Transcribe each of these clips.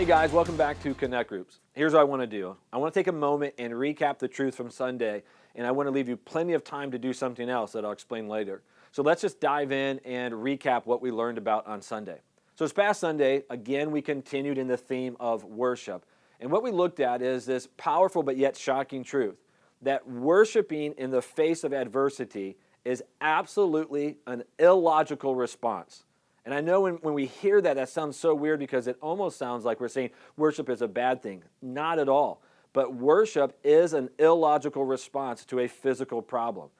Hey guys, welcome back to Connect Groups. Here's what I want to do. I want to take a moment and recap the truth from Sunday, and I want to leave you plenty of time to do something else that I'll explain later. So let's just dive in and recap what we learned about on Sunday. So this past Sunday, again, we continued in the theme of worship. And what we looked at is this powerful but yet shocking truth that worshiping in the face of adversity is absolutely an illogical response. And I know when we hear that, that sounds so weird because it almost sounds like we're saying worship is a bad thing. Not at all. But worship is an illogical response to a physical problem.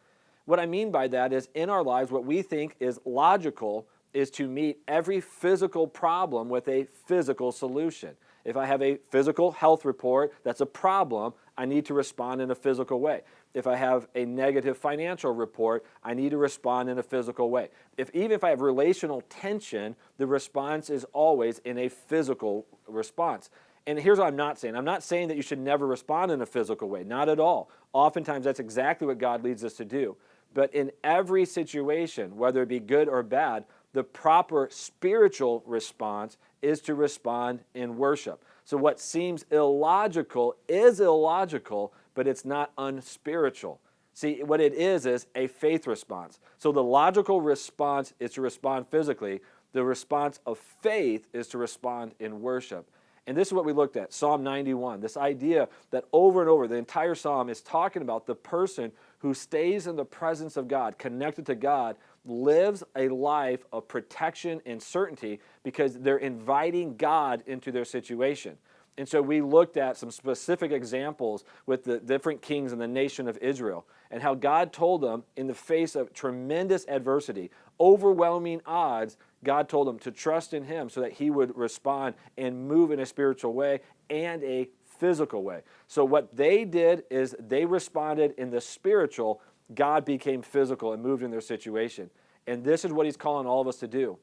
What I mean by that is in our lives, what we think is logical is to meet every physical problem with a physical solution. If I have a physical health report that's a problem, I need to respond in a physical way. If I have a negative financial report, I need to respond in a physical way. Even if I have relational tension, the response is always in a physical response. And here's what I'm not saying. I'm not saying that you should never respond in a physical way. Not at all. Oftentimes, that's exactly what God leads us to do. But in every situation, whether it be good or bad, the proper spiritual response is to respond in worship. So what seems illogical is illogical, but it's not unspiritual. See, what it is a faith response. So the logical response is to respond physically. The response of faith is to respond in worship. And this is what we looked at, Psalm 91, this idea that over and over, the entire psalm is talking about the person who stays in the presence of God, connected to God, lives a life of protection and certainty because they're inviting God into their situation. And so we looked at some specific examples with the different kings in the nation of Israel and how God told them in the face of tremendous adversity, overwhelming odds, God told them to trust in Him so that He would respond and move in a spiritual way and a physical way. So what they did is they responded in the spiritual, God became physical and moved in their situation. And this is what He's calling all of us to do.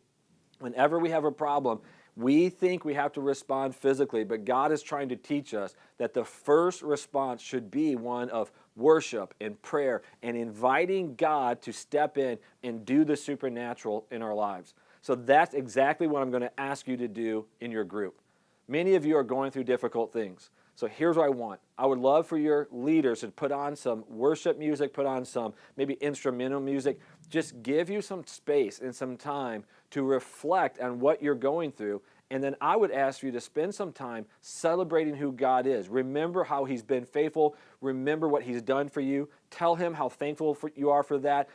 Whenever we have a problem, we think we have to respond physically, but God is trying to teach us that the first response should be one of worship and prayer and inviting God to step in and do the supernatural in our lives. So that's exactly what I'm going to ask you to do in your group. Many of you are going through difficult things. So here's what I want. I would love for your leaders to put on some worship music, put on some maybe instrumental music. Just give you some space and some time to reflect on what you're going through. And then I would ask you to spend some time celebrating who God is. Remember how He's been faithful. Remember what He's done for you. Tell Him how thankful you are for that.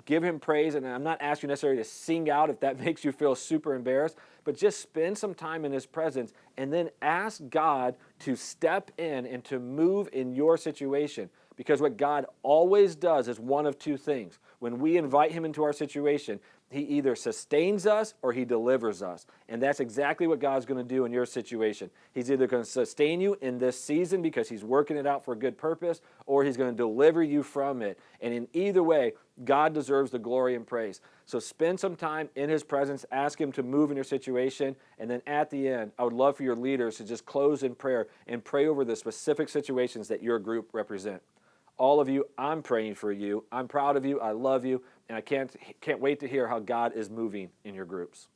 Give Him praise, and I'm not asking you necessarily to sing out if that makes you feel super embarrassed, but just spend some time in His presence and then ask God to step in and to move in your situation. Because what God always does is one of two things. When we invite Him into our situation, He either sustains us or He delivers us. And that's exactly what God's going to do in your situation. He's either going to sustain you in this season because He's working it out for a good purpose, or He's going to deliver you from it. And in either way, God deserves the glory and praise. So spend some time in His presence, ask Him to move in your situation, and then at the end, I would love for your leaders to just close in prayer and pray over the specific situations that your group represent. All of you, I'm praying for you. I'm proud of you. I love you. And I can't wait to hear how God is moving in your groups.